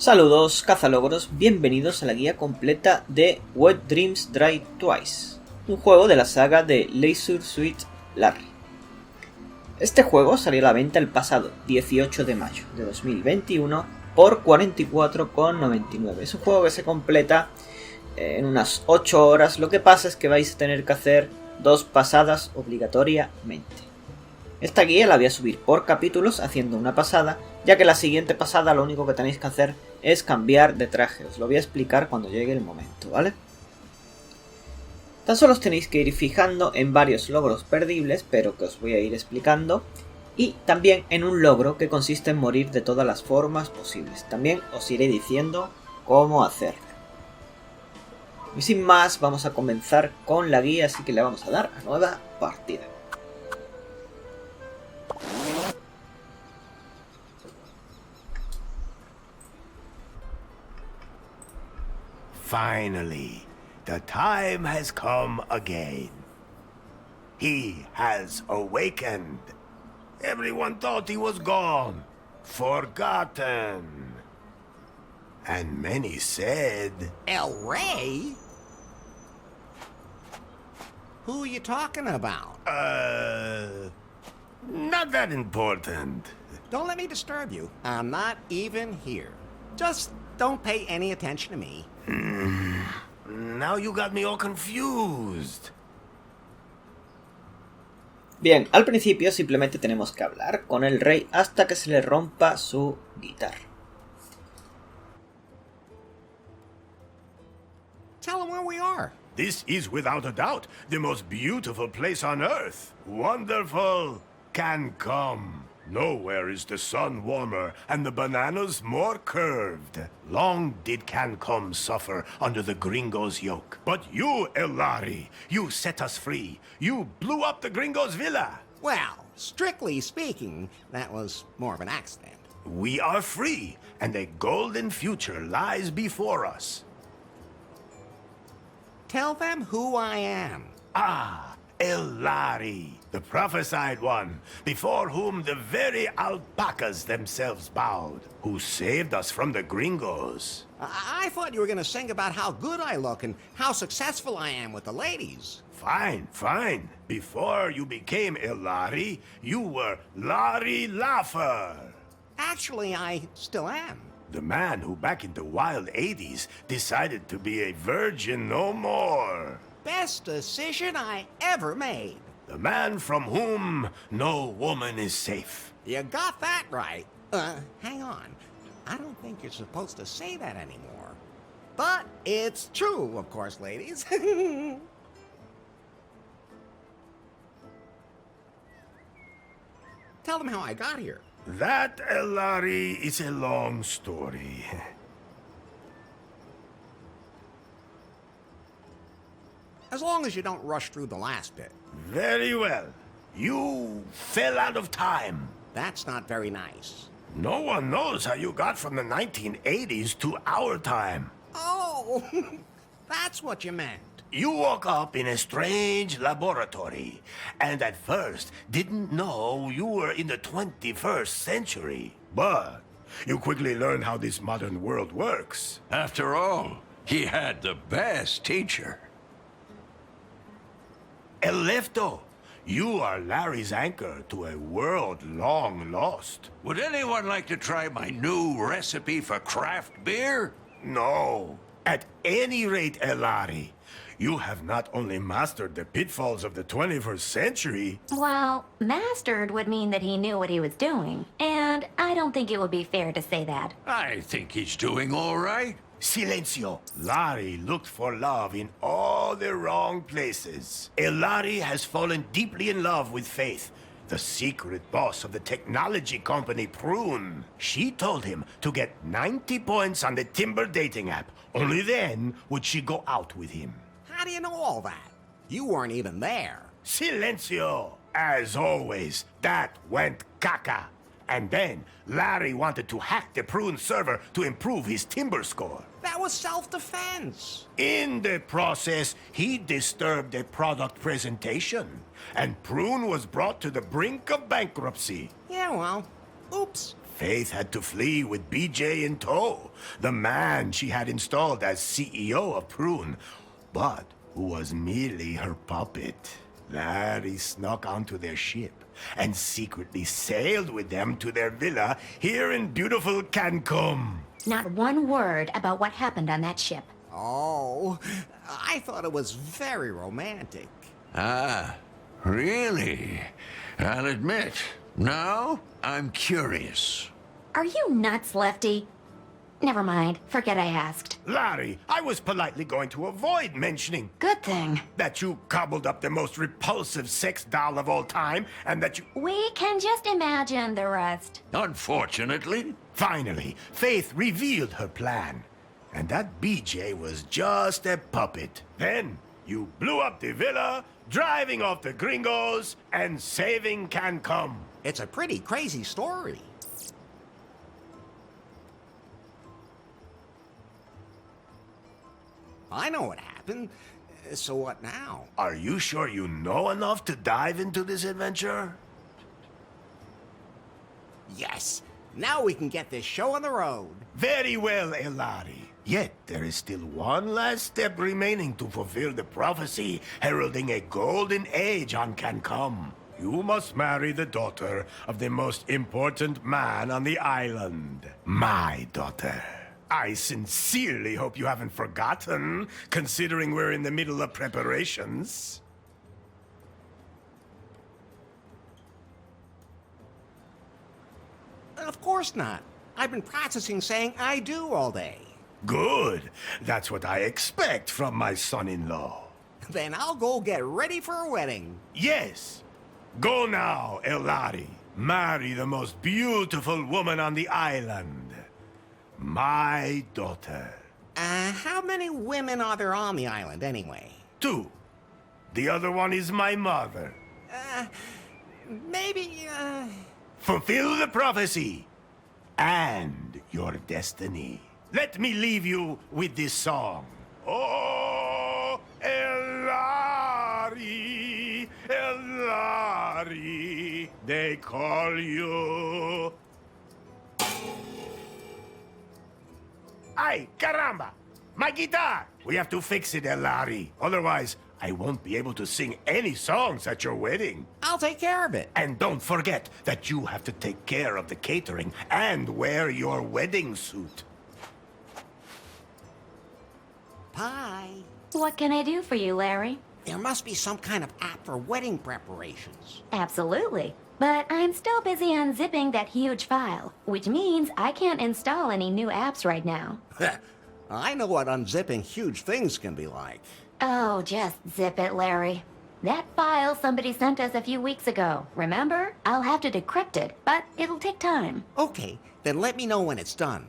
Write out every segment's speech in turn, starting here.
Saludos cazalogros, bienvenidos a la guía completa de Wet Dreams Die Twice, un juego de la saga de Leisure Suit Larry. Este juego salió a la venta el pasado 18 de mayo de 2021 por 44,99. Es un juego que se completa en unas 8 horas, lo que pasa es que vais a tener que hacer 2 pasadas obligatoriamente. Esta guía la voy a subir por capítulos haciendo una pasada, ya que la siguiente pasada lo único que tenéis que hacer es cambiar de traje. Os lo voy a explicar cuando llegue el momento, ¿vale? Tan solo os tenéis que ir fijando en varios logros perdibles, pero que os voy a ir explicando, y también en un logro que consiste en morir de todas las formas posibles. También os iré diciendo cómo hacerlo. Y sin más, vamos a comenzar con la guía, así que le vamos a dar a nueva partida. Finally, the time has come again. He has awakened. Everyone thought he was gone, forgotten. And many said... El Rey? Who are you talking about? Not that important. Don't let me disturb you. I'm not even here. Just don't pay any attention to me. Now you got me all confused. Bien, al principio simplemente tenemos que hablar con el rey hasta que se le rompa su guitarra. Tell him where we are. This is without a doubt the most beautiful place on earth. Wonderful Cancún. Nowhere is the sun warmer and the bananas more curved. Long did Cancún suffer under the gringo's yoke. But you, El Larry, you set us free. You blew up the gringo's villa. Well, strictly speaking, that was more of an accident. We are free, and a golden future lies before us. Tell them who I am. Ah, El Larry, the prophesied one, before whom the very alpacas themselves bowed, who saved us from the gringos. I thought you were going to sing about how good I look and how successful I am with the ladies. Fine, fine. Before you became El Larry, you were Larry Laugher. Actually, I still am. The man who back in the wild 80s decided to be a virgin no more. Best decision I ever made. The man from whom no woman is safe. You got that right. Hang on. I don't think you're supposed to say that anymore. But it's true, of course, ladies. Tell them how I got here. That, El Larry, is a long story. As long as you don't rush through the last bit. Very well. You fell out of time. That's not very nice. No one knows how you got from the 1980s to our time. Oh, that's what you meant. You woke up in a strange laboratory, and at first didn't know you were in the 21st century. But you quickly learned how this modern world works. After all, he had the best teacher. El Lefto, you are Larry's anchor to a world long lost. Would anyone like to try my new recipe for craft beer? No. At any rate, El Larry, you have not only mastered the pitfalls of the 21st century... Well, mastered would mean that he knew what he was doing, and I don't think it would be fair to say that. I think he's doing all right. Silencio. Larry looked for love in all the wrong places. El Larry has fallen deeply in love with Faith, the secret boss of the technology company Prune. She told him to get 90 points on the Timber dating app. Only then would she go out with him. How do you know all that? You weren't even there. Silencio. As always, that went caca. And then, Larry wanted to hack the Prune server to improve his Timber score. That was self-defense. In the process, he disturbed a product presentation, and Prune was brought to the brink of bankruptcy. Yeah, well, oops. Faith had to flee with BJ in tow, the man she had installed as CEO of Prune, but who was merely her puppet. Larry snuck onto their ship and secretly sailed with them to their villa here in beautiful Cancun. Not one word about what happened on that ship. Oh, I thought it was very romantic. Ah, really? I'll admit, now I'm curious. Are you nuts, Lefty? Never mind. Forget I asked. Larry, I was politely going to avoid mentioning Good thing. that you cobbled up the most repulsive sex doll of all time, and that you... We can just imagine the rest. Unfortunately, Finally, Faith revealed her plan, and that BJ was just a puppet. Then, you blew up the villa, driving off the gringos, and saving Cancun. It's a pretty crazy story. I know what happened. So what now? Are you sure you know enough to dive into this adventure? Yes. Now we can get this show on the road. Very well, Elari. Yet there is still one last step remaining to fulfill the prophecy heralding a golden age on Cancun. You must marry the daughter of the most important man on the island. My daughter. I sincerely hope you haven't forgotten, considering we're in the middle of preparations. Of course not. I've been practicing saying I do all day. Good. That's what I expect from my son-in-law. Then I'll go get ready for a wedding. Yes. Go now, Elari. Marry the most beautiful woman on the island. My daughter. How many women are there on the island anyway? 2. The other one is my mother. Maybe, Fulfill the prophecy and your destiny. Let me leave you with this song. Oh, Elari, Elari, they call you. Ay, caramba! My guitar! We have to fix it, Elari. Otherwise, I won't be able to sing any songs at your wedding. I'll take care of it. And don't forget that you have to take care of the catering and wear your wedding suit. Pie. What can I do for you, Larry? There must be some kind of app for wedding preparations. Absolutely. But I'm still busy unzipping that huge file, which means I can't install any new apps right now. I know what unzipping huge things can be like. Oh, just zip it, Larry. That file somebody sent us a few weeks ago, remember? I'll have to decrypt it, but it'll take time. Okay, then let me know when it's done.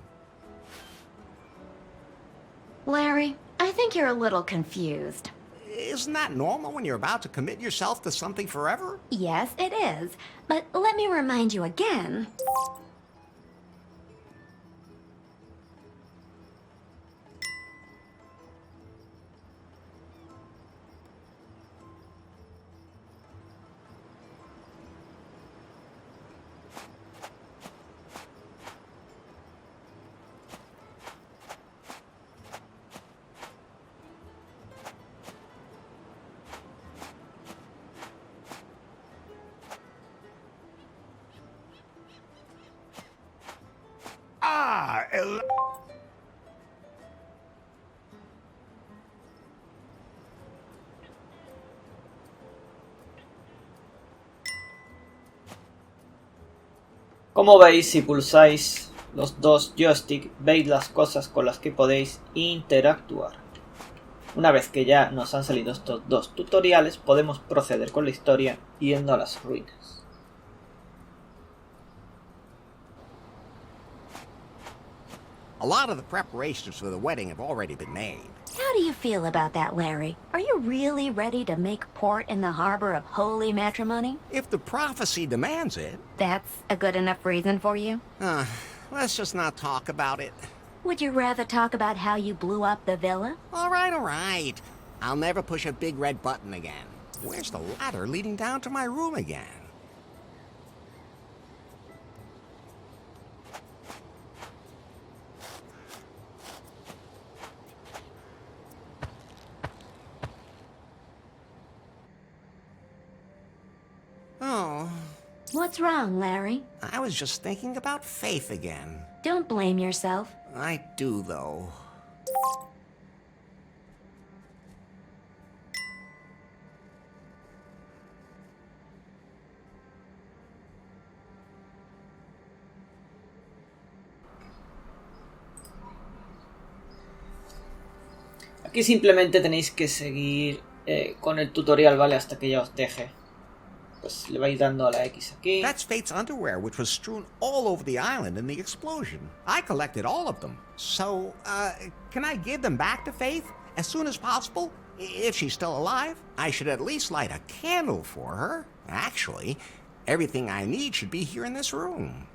Larry, I think you're a little confused. Isn't that normal when you're about to commit yourself to something forever? Yes, it is. But let me remind you again. Ah, Como veis, si pulsáis los dos joysticks, veis las cosas con las que podéis interactuar. Una vez que ya nos han salido estos dos tutoriales, podemos proceder con la historia yendo a las ruinas. A lot of the preparations for the wedding have already been made. How do you feel about that, Larry? Are you really ready to make port in the harbor of holy matrimony? If the prophecy demands it. That's a good enough reason for you? Let's just not talk about it. Would you rather talk about how you blew up the villa? All right. I'll never push a big red button again. Where's the ladder leading down to my room again? Oh, What's wrong, Larry? I was just thinking about Faith again. Don't blame yourself. I do, though. Aquí simplemente tenéis que seguir con el tutorial, ¿vale? Hasta que ya os deje. Pues le vais dando a la X aquí. That's Faith's underwear, which was strewn all over the island in the explosion. I collected all of them. So, can I give them back to Faith as soon as possible? If she's still alive, I should at least light a candle for her. Actually, everything I need should be here in this room.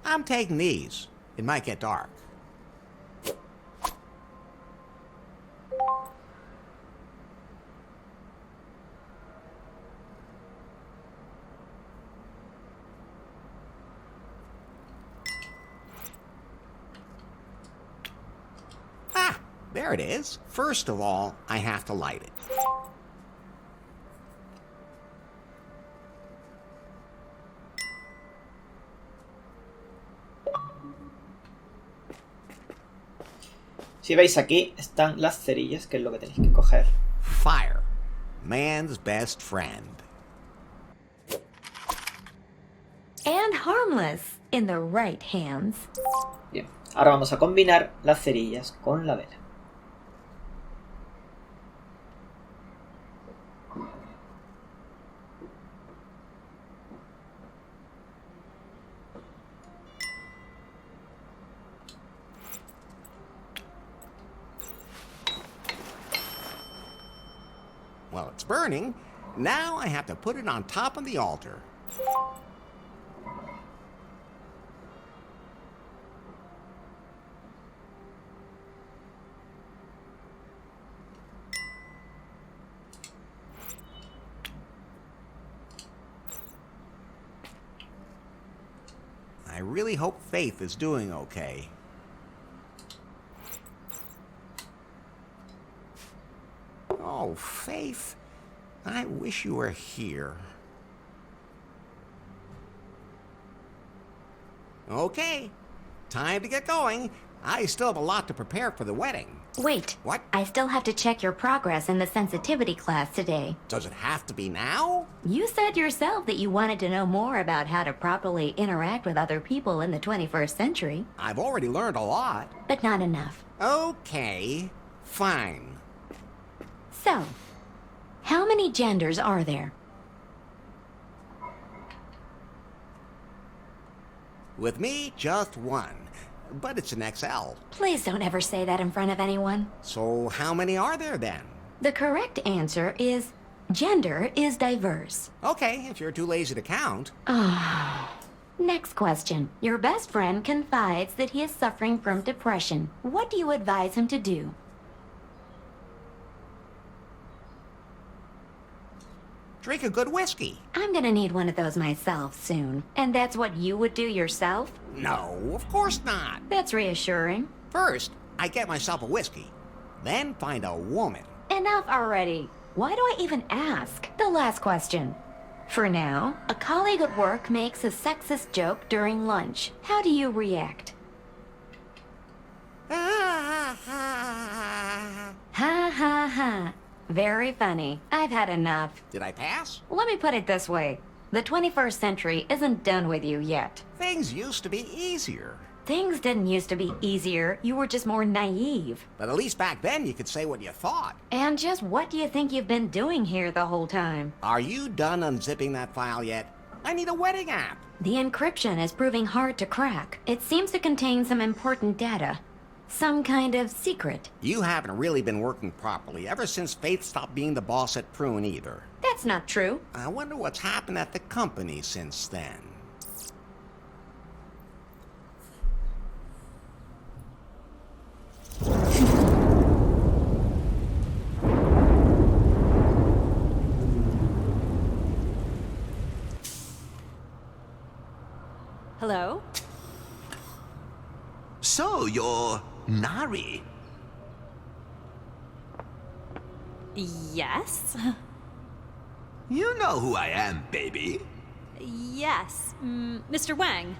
I'm taking these. It might get dark. Ah, there it is. First of all, I have to light it. Si veis aquí están las cerillas, que es lo que tenéis que coger. Fire, man's best friend. And harmless in the right hands. Bien, ahora vamos a combinar las cerillas con la vela. Well, it's burning. Now I have to put it on top of the altar. I really hope Faith is doing okay. Oh, Faith, I wish you were here. Okay, time to get going. I still have a lot to prepare for the wedding. Wait. What? I still have to check your progress in the sensitivity class today. Does it have to be now? You said yourself that you wanted to know more about how to properly interact with other people in the 21st century. I've already learned a lot. But not enough. Okay, fine. So, how many genders are there? With me, just one. But it's an XL. Please don't ever say that in front of anyone. So how many are there then? The correct answer is gender is diverse. Okay, if you're too lazy to count. Next question. Your best friend confides that he is suffering from depression. What do you advise him to do? Drink a good whiskey. I'm gonna need one of those myself soon. And that's what you would do yourself? No, of course not. That's reassuring. First, I get myself a whiskey. Then find a woman. Enough already. Why do I even ask? The last question. For now, a colleague at work makes a sexist joke during lunch. How do you react? Ha ha ha. Very funny. I've had enough. Did I pass? Let me put it this way. The 21st century isn't done with you yet. Things used to be easier. Things didn't used to be easier. You were just more naive. But at least back then you could say what you thought. And just what do you think you've been doing here the whole time? Are you done unzipping that file yet? I need a wedding app. The encryption is proving hard to crack. It seems to contain some important data. Some kind of secret. You haven't really been working properly ever since Faith stopped being the boss at Prune either. That's not true. I wonder what's happened at the company since then. Hello? So, you're Nari. Yes? You know who I am, baby. Yes. Mr. Wang.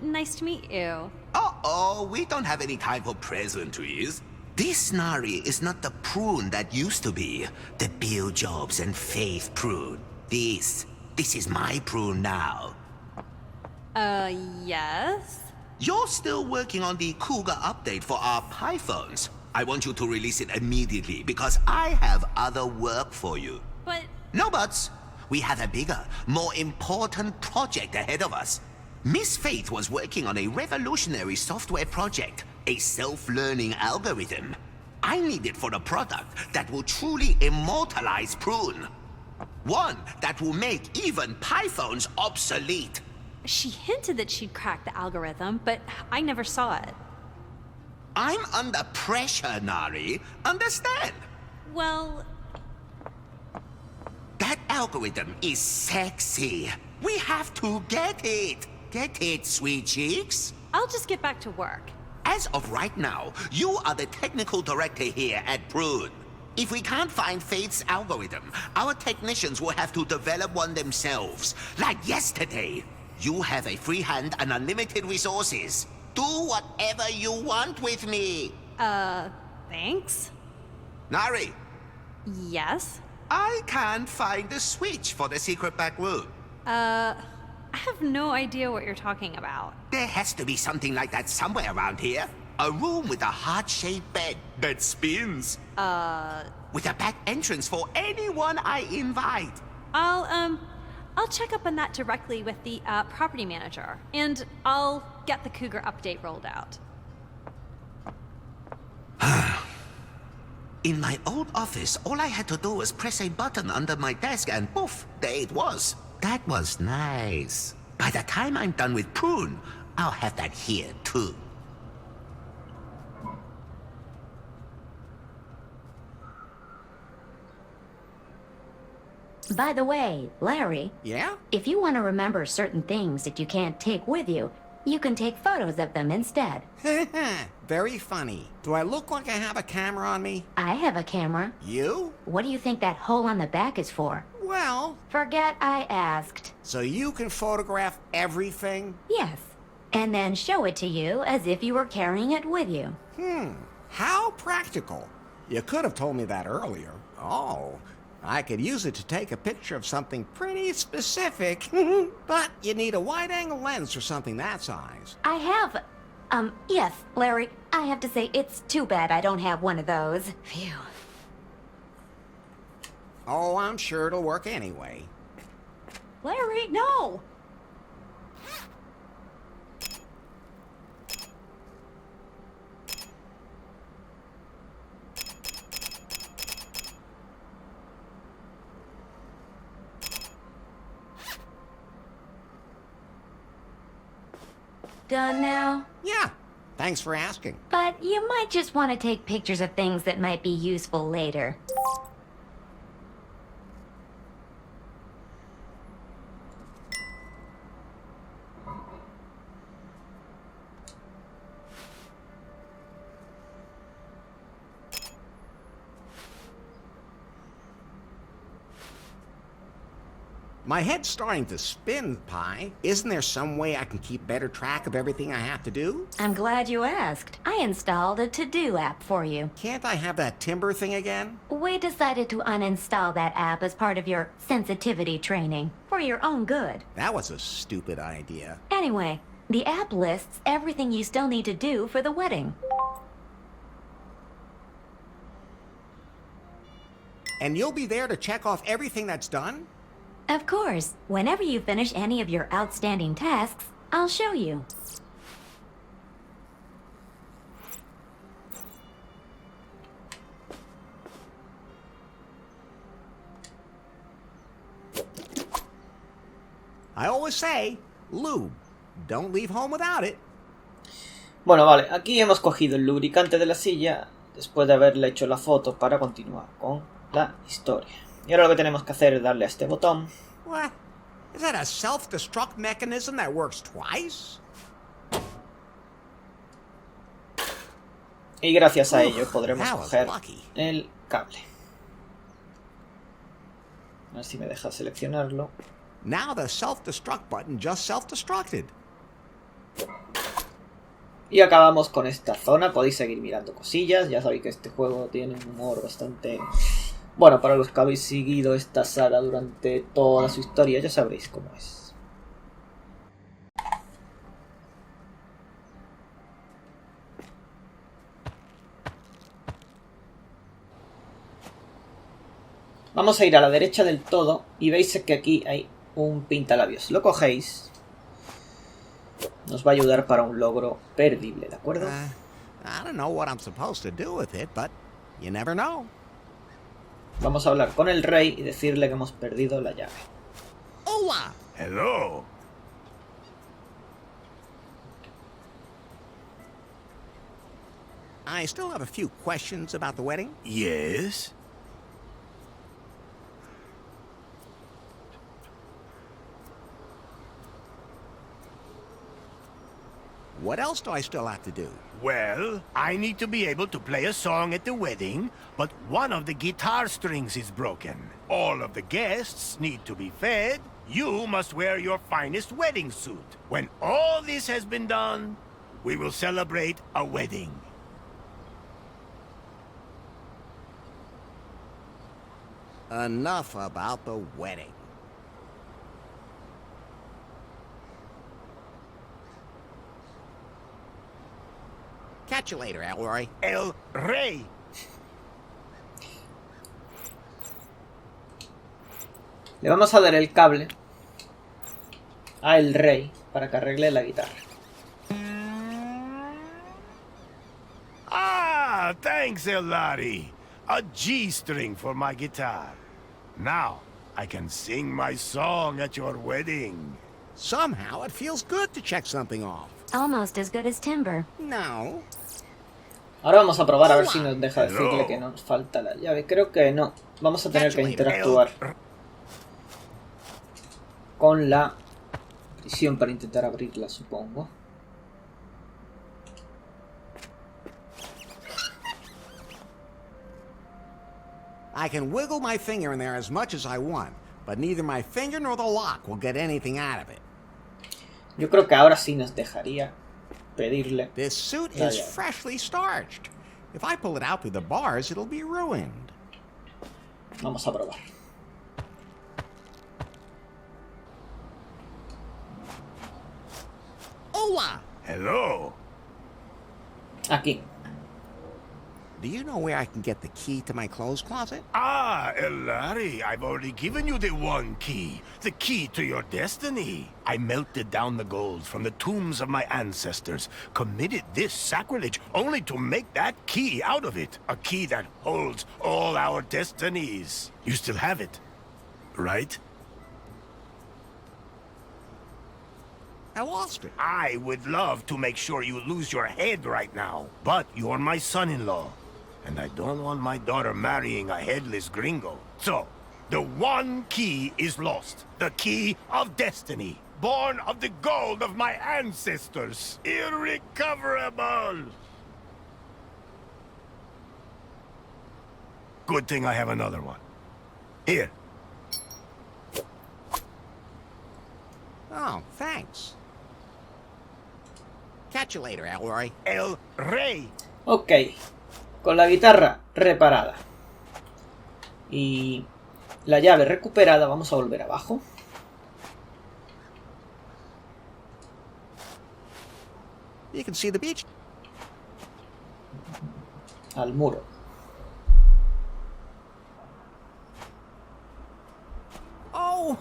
Nice to meet you. Uh-oh, we don't have any time for pleasantries. This Nari is not the prune that used to be. The Bill Jobs and Faith prune. This is my prune now. Yes? You're still working on the Cougar update for our Pythons. I want you to release it immediately because I have other work for you. But... No buts. We have a bigger, more important project ahead of us. Miss Faith was working on a revolutionary software project, a self-learning algorithm. I need it for a product that will truly immortalize Prune. One that will make even Pythons obsolete. She hinted that she'd cracked the algorithm, but I never saw it. I'm under pressure, Nari. Understand? Well... That algorithm is sexy. We have to get it. Get it, sweet cheeks? I'll just get back to work. As of right now, you are the technical director here at Prune. If we can't find Faith's algorithm, our technicians will have to develop one themselves. Like yesterday. You have a free hand and unlimited resources. Do whatever you want with me. Thanks? Nari, Yes? I can't find the switch for the secret back room. I have no idea what you're talking about. There has to be something like that somewhere around here. A room with a heart-shaped bed that spins. With a back entrance for anyone I invite. I'll check up on that directly with the, property manager. And I'll get the Cougar update rolled out. In my old office, all I had to do was press a button under my desk and poof, there it was. That was nice. By the time I'm done with Prune, I'll have that here too. By the way, Larry, Yeah? if you want to remember certain things that you can't take with you, you can take photos of them instead. Very funny. Do I look like I have a camera on me? I have a camera. You? What do you think that hole on the back is for? Well, Forget I asked. so you can photograph everything? Yes. And then show it to you as if you were carrying it with you. How practical. You could have told me that earlier. Oh, I could use it to take a picture of something pretty specific. But you need a wide-angle lens for something that size. I have... yes, Larry, I have to say it's too bad I don't have one of those. Phew. Oh, I'm sure it'll work anyway. Larry, no! Done now? Yeah, thanks for asking. But you might just want to take pictures of things that might be useful later. My head's starting to spin, Pi. Isn't there some way I can keep better track of everything I have to do? I'm glad you asked. I installed a to-do app for you. Can't I have that timber thing again? We decided to uninstall that app as part of your sensitivity training, for your own good. That was a stupid idea. Anyway, the app lists everything you still need to do for the wedding. And you'll be there to check off everything that's done? Of course, whenever you finish any of your outstanding tasks, I'll show you. I always say, lube. Don't leave home without it. Bueno, vale, aquí hemos cogido el lubricante de la silla después de haberle hecho la foto para continuar con la historia. Y ahora lo que tenemos que hacer es darle a este botón. What? Is that a self-destruct mechanism that works twice? Y gracias a ello podremos That was coger lucky. el cable. A ver si me deja seleccionarlo. Now the self-destruct button just self-destructed. Y acabamos con esta zona. Podéis seguir mirando cosillas. Ya sabéis que este juego tiene un humor bastante... Bueno, para los que habéis seguido esta saga durante toda su historia, ya sabréis cómo es. Vamos a ir a la derecha del todo y veis que aquí hay un pintalabios. Lo cogéis. Nos va a ayudar para un logro perdible, ¿de acuerdo? I don't know what I'm supposed to do with it, but you never know. Vamos a hablar con el rey y decirle que hemos perdido la llave. Hola! Hello. I still have a few questions about the wedding. Yes? What else do I still have to do? Well, I need to be able to play a song at the wedding, but one of the guitar strings is broken. All of the guests need to be fed. You must wear your finest wedding suit. When all this has been done, we will celebrate a wedding. Enough about the wedding. Catch you later, Elroy. El Rey. Le vamos a dar el cable a el rey para que arregle la guitarra. Ah, thanks, Elari. A G string for my guitar. Now, I can sing my song at your wedding. Somehow it feels good to check something off. Almost as good as timber. No. Ahora vamos a probar a ver si nos deja decirle que nos falta la llave. Creo que no. Vamos a tener que interactuar con la prisión para intentar abrirla, supongo. I can wiggle my finger in there as much as I want, but neither my finger nor the lock will get anything out of it. Yo creo que ahora sí nos dejaría pedirle This suit la is llave. freshly starched. If I pull it out through the bars, it'll be ruined. Vamos a probar. Hola! Hello. Aquí. Do you know where I can get the key to my clothes closet? Ah, Elari, I've already given you the one key. The key to your destiny. I melted down the gold from the tombs of my ancestors, committed this sacrilege only to make that key out of it. A key that holds all our destinies. You still have it, right? I lost it. I would love to make sure you lose your head right now, but you're my son-in-law, and I don't want my daughter marrying a headless gringo. So, the one key is lost. The key of destiny, born of the gold of my ancestors. Irrecoverable! Good thing I have another one. Here. Oh, thanks. Catch you later, Elroy. El Rey. Ok. Con la guitarra reparada y la llave recuperada, vamos a volver abajo. You can see the beach. Al muro. Oh,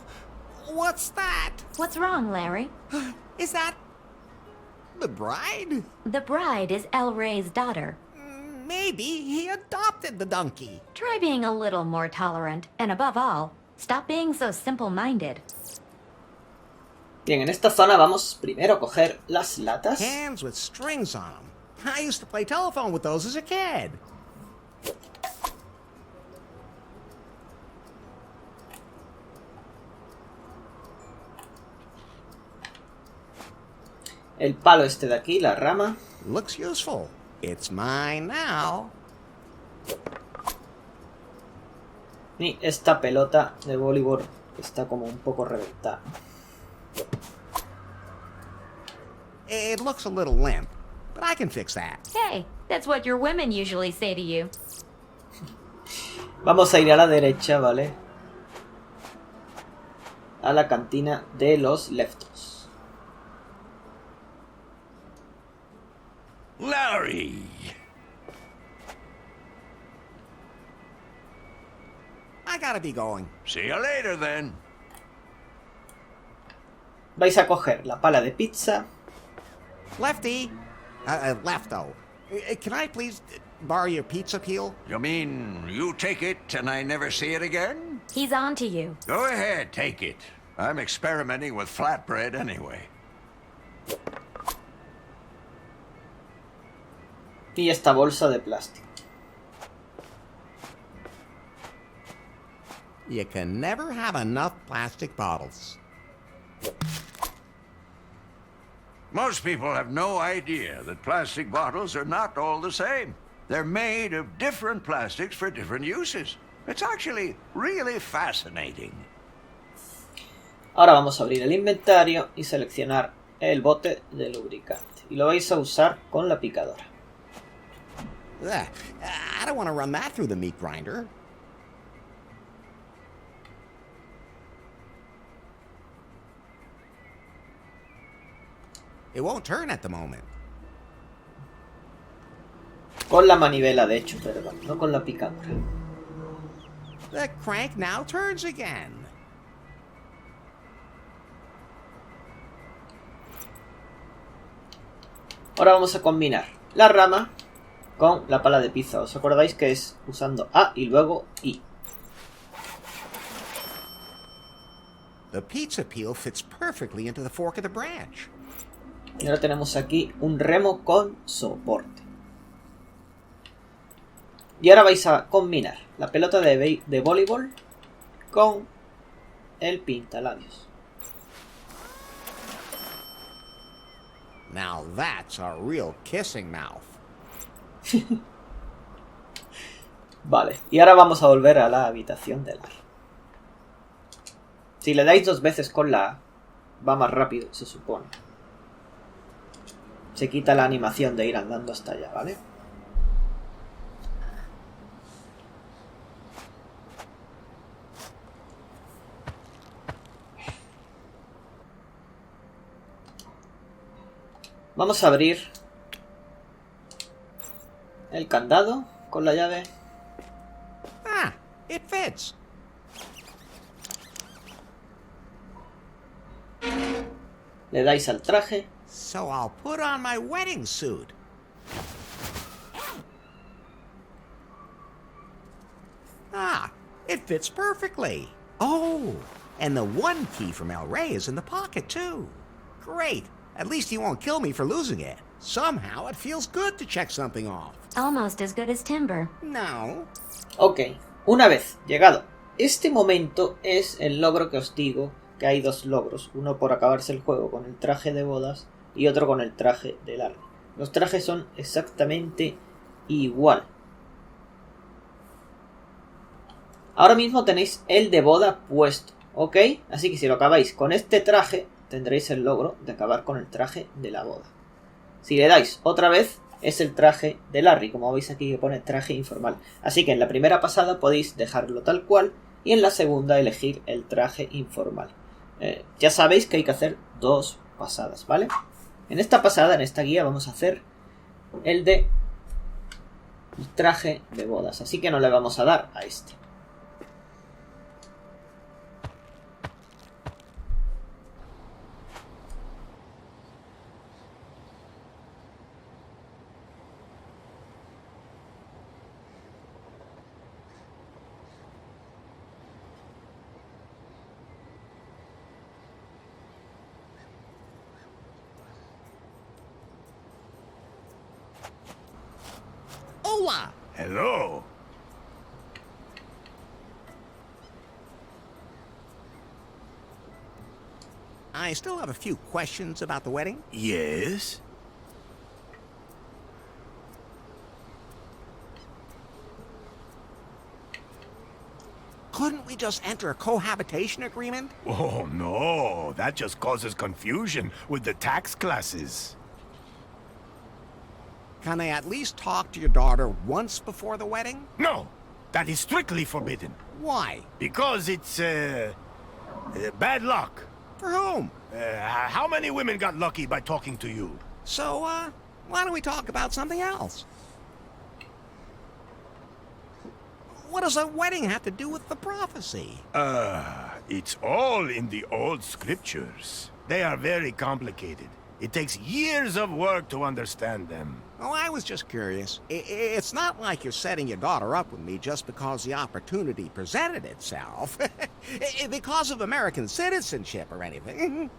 what's that? What's wrong, Larry? Is that the bride? The bride is El Rey's daughter. Maybe he adopted the donkey. Try being a little more tolerant, and above all, stop being so simple-minded. Bien, en esta zona vamos primero a coger las latas. Hands with strings on them. I used to play telephone with those as a kid. El palo este de aquí, la rama. Looks useful. It's mine now. Y esta pelota de voleibol está como un poco reventada. It looks a little limp, but I can fix that. Hey, that's what your women usually say to you. Vamos a ir a la derecha, ¿vale? A la cantina de los leftos. Larry! I gotta be going. See you later, then. Vais a coger la pala de pizza. Lefty. Lefto. Can I please borrow your pizza peel? You mean you take it and I never see it again? He's on to you. Go ahead, take it. I'm experimenting with flatbread anyway. Y esta bolsa de plástico. You can never have enough plastic bottles. Most people have no idea that plastic bottles are not all the same. They're made of different plastics for different uses. It's actually really fascinating. Ahora vamos a abrir el inventario y seleccionar el bote de lubricante. Y lo vais a usar con la picadora. Ugh, I don't want to run that through the meat grinder. It won't turn at the moment. Con la manivela, de hecho, perdón, no con la picadora. The crank now turns again. Ahora vamos a combinar la rama con la pala de pizza. ¿Os acordáis que es usando A y luego I? The pizza peel fits perfectly into the fork of the branch. Y ahora tenemos aquí un remo con soporte. Y ahora vais a combinar la pelota de voleibol con el pintalabios. Now that's a real kissing mouth. Vale, y ahora vamos a volver a la habitación del ar. Si le dais 2 veces con la A, va más rápido, se supone. Se quita la animación de ir andando hasta allá, ¿vale? Vamos a abrir el candado con la llave. Ah, it fits. Le dais al traje. So I'll put on my wedding suit. Ah, it fits perfectly. Oh, and the one key from El Rey is in the pocket, too. Great. At least he won't kill me for losing it. Somehow it feels good to check something off. Almost as good as timber. No. Ok, una vez llegado este momento es el logro que os digo, que hay 2 logros. Uno por acabarse el juego con el traje de bodas y otro con el traje de Larry. Los trajes son exactamente igual. Ahora mismo tenéis el de boda puesto, ¿ok? Así que si lo acabáis con este traje, tendréis el logro de acabar con el traje de la boda. Si le dais otra vez, es el traje de Larry, como veis aquí que pone traje informal. Así que en la primera pasada podéis dejarlo tal cual y en la segunda elegir el traje informal. Ya sabéis que hay que hacer 2 pasadas, ¿vale? En esta pasada, en esta guía, vamos a hacer el de el traje de bodas, así que no le vamos a dar a este. Hola! Hello. I still have a few questions about the wedding. Yes? Couldn't we just enter a cohabitation agreement? Oh, no. That just causes confusion with the tax classes. Can I at least talk to your daughter once before the wedding? No, that is strictly forbidden. Why? Because it's, bad luck. For whom? How many women got lucky by talking to you? So, why don't we talk about something else? What does a wedding have to do with the prophecy? It's all in the old scriptures. They are very complicated. It takes years of work to understand them. Oh, I was just curious. It's not like you're setting your daughter up with me just because the opportunity presented itself. Because of American citizenship or anything.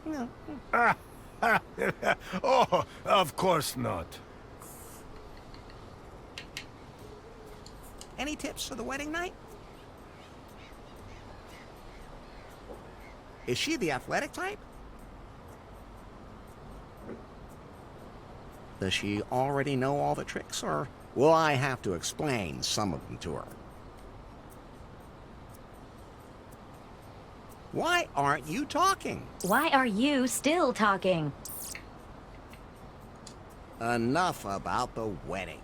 Oh, of course not. Any tips for the wedding night? Is she the athletic type? Does she already know all the tricks, or will I have to explain some of them to her? Why aren't you talking? Why are you still talking? Enough about the wedding.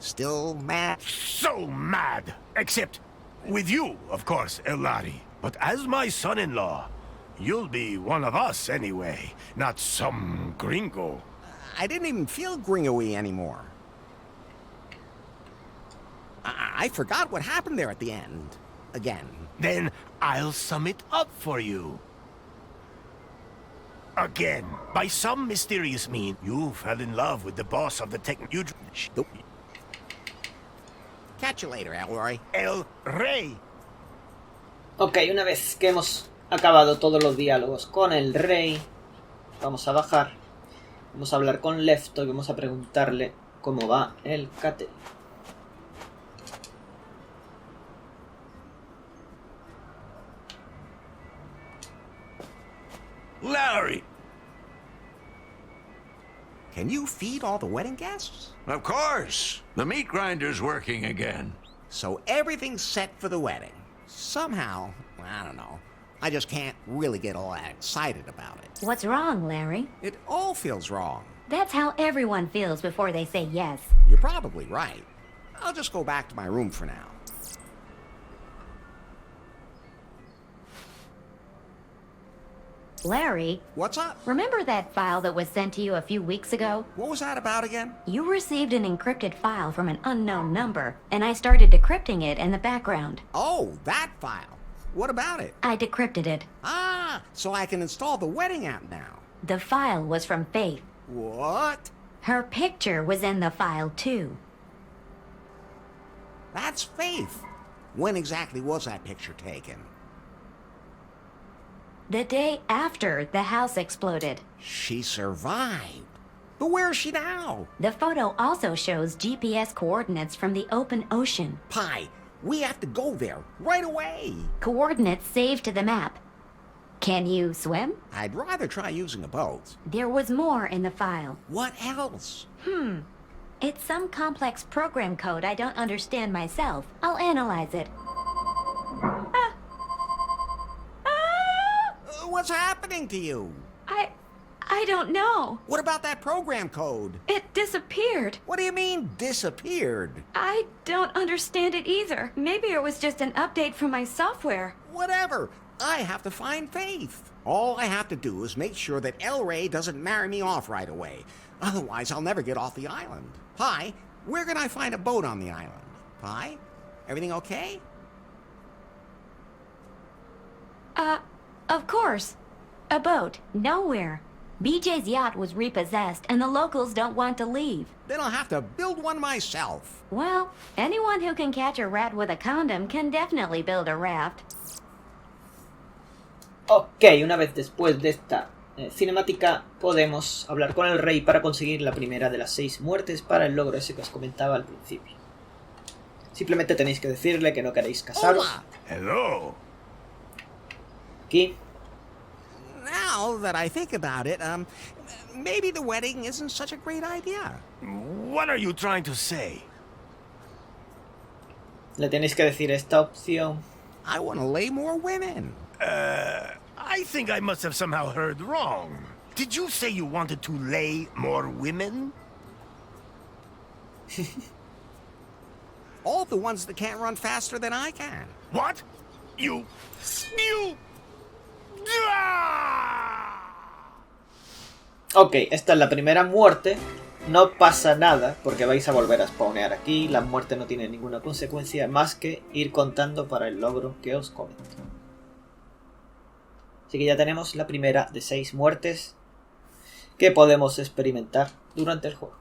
Still mad? So mad! Except with you, of course, Elari. But as my son-in-law, you'll be one of us anyway, not some gringo. I didn't even feel gringo-y anymore. I forgot what happened there at the end. Again. Then I'll sum it up for you. Again, by some mysterious means, you fell in love with the boss of the Nope. Catch you later, Elroy. El Rey. Ok, una vez que hemos acabado todos los diálogos con el rey, vamos a bajar, vamos a hablar con Lefto y vamos a preguntarle cómo va el catering. Larry! Can you feed all the wedding guests? Of course. The meat grinder's working again. So everything's set for the wedding. Somehow, I don't know, I just can't really get all that excited about it. What's wrong, Larry? It all feels wrong. That's how everyone feels before they say yes. You're probably right. I'll just go back to my room for now. Larry, What's up? remember that file that was sent to you a few weeks ago? What was that about again? You received an encrypted file from an unknown number, and I started decrypting it in the background. Oh, that file. What about it? I decrypted it. Ah, so I can install the wedding app now. The file was from Faith. What? Her picture was in the file, too. That's Faith. When exactly was that picture taken? The day after the house exploded. She survived. But where is she now? The photo also shows GPS coordinates from the open ocean. Pi, we have to go there right away. Coordinates saved to the map. Can you swim? I'd rather try using a boat. There was more in the file. What else? It's some complex program code I don't understand myself. I'll analyze it. What's happening to you? I don't know. What about that program code? It disappeared. What do you mean, disappeared? I don't understand it either. Maybe it was just an update from my software. Whatever. I have to find Faith. All I have to do is make sure that El Rey doesn't marry me off right away. Otherwise, I'll never get off the island. Pi, where can I find a boat on the island? Pi, everything okay? Of course. A boat. Nowhere. BJ's yacht was repossessed, and the locals don't want to leave. Then I'll have to build one myself. Well, anyone who can catch a rat with a condom can definitely build a raft. Ok, una vez después de esta cinemática, podemos hablar con el rey para conseguir la primera de las 6 muertes para el logro ese que os comentaba al principio. Simplemente tenéis que decirle que no queréis casaros. Hola. Hello. Aquí. Now that I think about it, maybe the wedding isn't such a great idea. What are you trying to say? Le tenéis que decir esta opción. I want to lay more women. I think I must have somehow heard wrong. Did you say you wanted to lay more women? All the ones that can't run faster than I can. What? You... Ah! Ok, esta es la primera muerte. No pasa nada porque vais a volver a spawnear aquí. La muerte no tiene ninguna consecuencia más que ir contando para el logro que os comento. Así que ya tenemos la primera de 6 muertes que podemos experimentar durante el juego.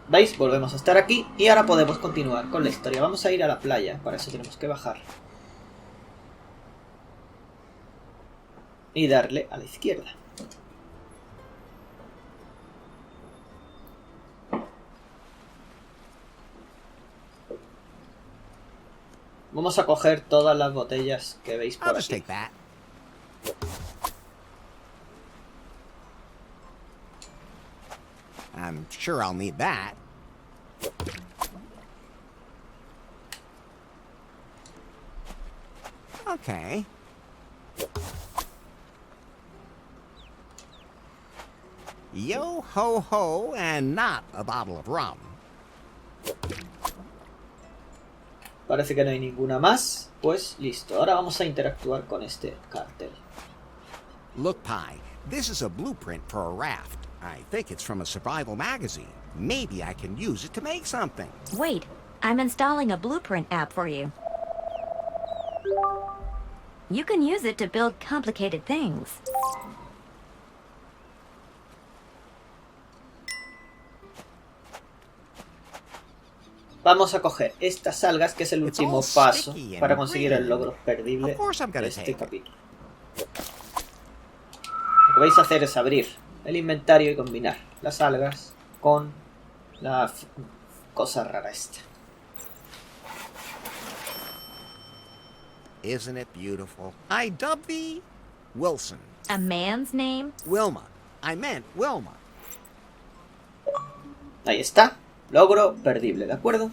¿Veis? Volvemos a estar aquí y ahora podemos continuar con la historia. Vamos a ir a la playa, para eso tenemos que bajar. Y darle a la izquierda. Vamos a coger todas las botellas que veis por I'll just aquí. take that. I'm sure I'll need that. Okay. Yo ho ho, and not a bottle of rum. Parece que no hay ninguna más. Pues listo, ahora vamos a interactuar con este cartel. Look, Pi, this is a blueprint for a raft. I think it's from a survival magazine. Maybe I can use it to make something. Wait, I'm installing a blueprint app for you. You can use it to build complicated things. Vamos a coger estas algas, que es el último paso para conseguir el logro perdible de este capítulo. Lo que vais a hacer es abrir el inventario y combinar las algas con la cosa rara esta. Isn't it beautiful? I dub thee Wilson. A man's name? Wilma. I meant Wilma. Ahí está. Logro perdible, ¿de acuerdo?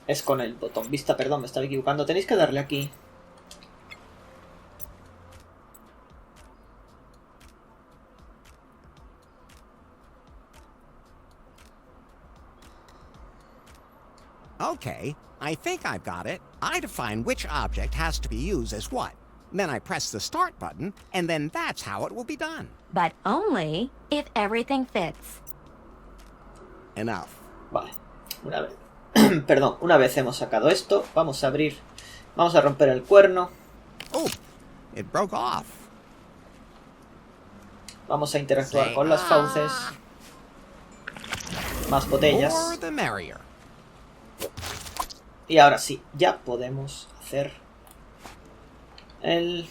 Es con el botón vista, perdón, me estaba equivocando. Tenéis que darle aquí. Okay, I think I've got it. I define which object has to be used as what. Then I press the start button, and then that's how it will be done. But only if everything fits. Enough. Vale, una vez. Perdón, una vez hemos sacado esto, vamos a abrir. Vamos a romper el cuerno. Oh, it broke off. Vamos a interactuar con las fauces. Más botellas. More the merrier. Y ahora sí, ya podemos hacer el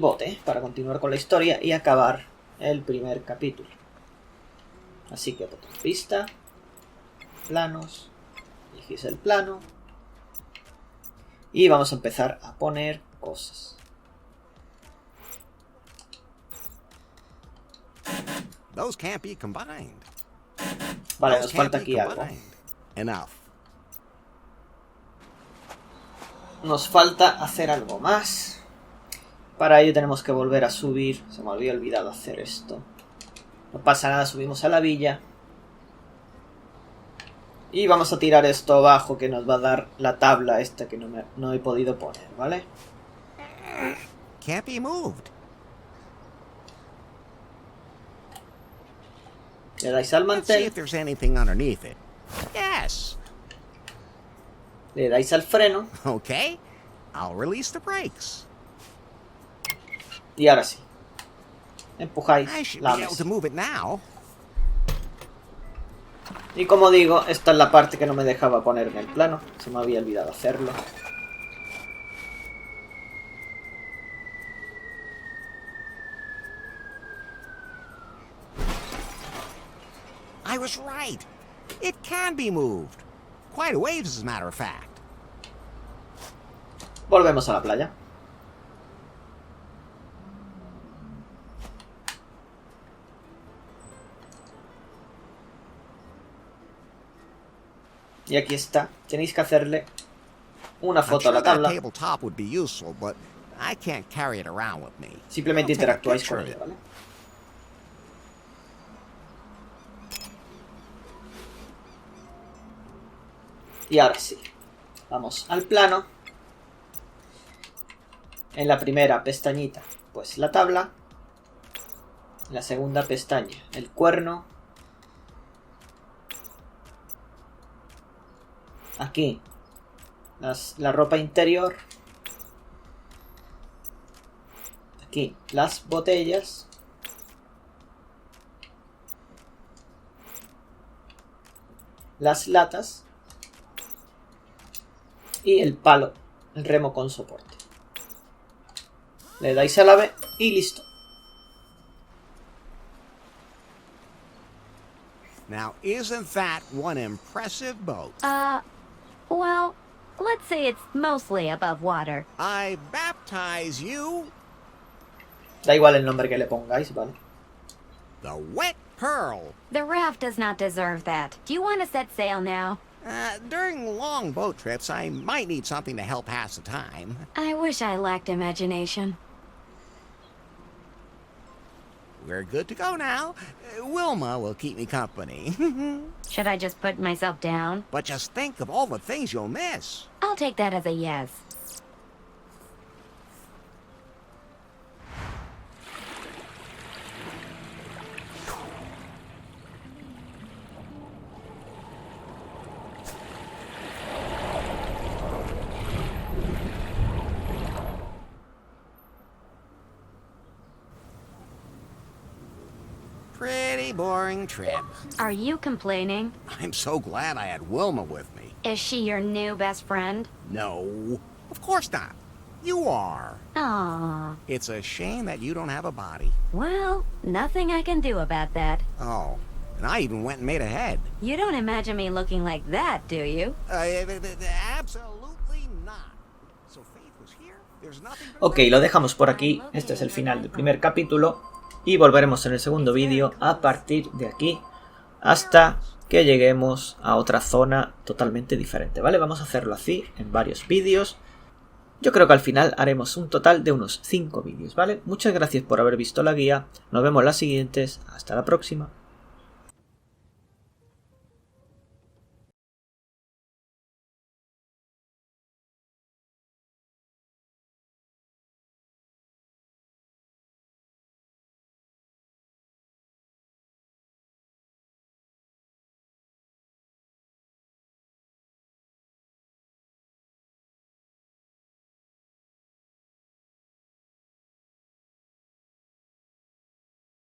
bote para continuar con la historia y acabar el primer capítulo. Así que botón vista, planos, elegís el plano y vamos a empezar a poner cosas. Those can't be combined. Vale, Those nos can't falta be aquí algo. combined. Enough. Nos falta hacer algo más. Para ello tenemos que volver a subir. Se me había olvidado hacer esto. No pasa nada, subimos a la villa. Y vamos a tirar esto abajo, que nos va a dar la tabla esta que no he podido poner, ¿vale? Can't be moved. Le dais al Let's see mantel, if there's anything underneath it. Yes. le dais al freno Okay. I'll release the brakes. Y ahora sí. Empujáis I should la be able mesa. to move it now. Y como digo, esta es la parte que no me dejaba poner en el plano. Se me había olvidado hacerlo. I was right. It can be moved. Quite a ways, as a matter of fact. Volvemos a la playa. Y aquí está. Tenéis que hacerle una I'm foto a sure la that tabla. tabletop would be useful, but I can't carry it around with me. Simplemente I'll take a interactuáis picture con of ella, it. ¿vale? Y ahora sí. Vamos al plano. En la primera pestañita, pues la tabla. En la segunda pestaña, el cuerno. Aquí, la ropa interior. Aquí, las botellas. Las latas. Y el palo, el remo con soporte. Le dais a la B y listo. Now, isn't that one impressive boat? Well, let's say it's mostly above water. I baptize you Da igual el nombre que le pongáis, ¿vale? the Wet Pearl. The raft does not deserve that. Do you want to set sail now? During long boat trips, I might need something to help pass the time. I wish I lacked imagination. We're good to go now. Wilma will keep me company. Should I just put myself down? But just think of all the things you'll miss. I'll take that as a yes. Pretty boring trip. Are you complaining? I'm so glad I had Wilma with me. Is she your new best friend? No, of course not. You are. Aww. It's a shame that you don't have a body. Well, nothing I can do about that. Oh, and I even went and made a head. You don't imagine me looking like that, do you? Absolutely not. So Faith was here. There's nothing but Ok, lo dejamos por aquí. Este es el final del primer capítulo. Y volveremos en el segundo vídeo a partir de aquí hasta que lleguemos a otra zona totalmente diferente, ¿vale? Vamos a hacerlo así en varios vídeos. Yo creo que al final haremos un total de unos 5 vídeos, ¿vale? Muchas gracias por haber visto la guía. Nos vemos en las siguientes. Hasta la próxima.